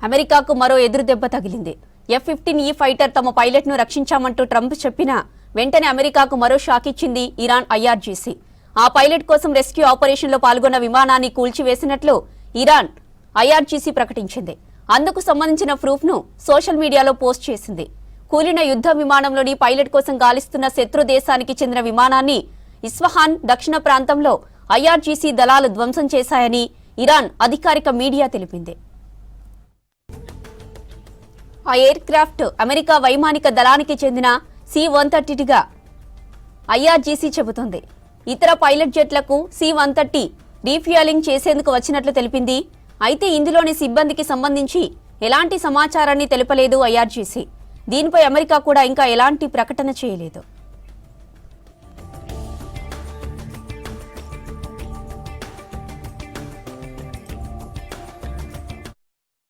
అమెరికాకు మరో ఎదురుదెబ్బ తగిలింది. F-15E ఫైటర్ తమ పైలట్ను రక్షించామంటూ ట్రంప్ చెప్పినా వెంటనే అమెరికాకు మరో షాక్ ఇచ్చింది ఇరాన్ IRGC. ఆ పైలట్ కోసం రెస్క్యూ ఆపరేషన్లో పాల్గొన్న విమానాన్ని కూల్చివేసినట్లు ఇరాన్ IRGC ప్రకటించింది. అందుకు సంబంధించిన ప్రూఫ్ను సోషల్ మీడియాలో పోస్ట్ చేసింది. కూలిన యుద్ధ విమానంలోని పైలట్ కోసం గాలిస్తున్న శత్రు దేశానికి చెందిన విమానాన్ని ఇస్ఫహాన్ దక్షిణ ప్రాంతంలో IRGC దళాలు ధ్వంసం చేశాయని ఇరాన్ అధికారిక మీడియా తెలిపింది. ఆ ఎయిర్ క్రాఫ్ట్ అమెరికా వైమానిక దళానికి చెందిన C-130గా IRGC చెబుతోంది. ఇతర పైలట్ జెట్లకు C-130 రీఫ్యూయలింగ్ చేసేందుకు వచ్చినట్లు తెలిపింది. అయితే ఇందులోని సిబ్బందికి సంబంధించి ఎలాంటి సమాచారాన్ని తెలపలేదు IRGC. దీనిపై అమెరికా కూడా ఇంకా ఎలాంటి ప్రకటన చేయలేదు.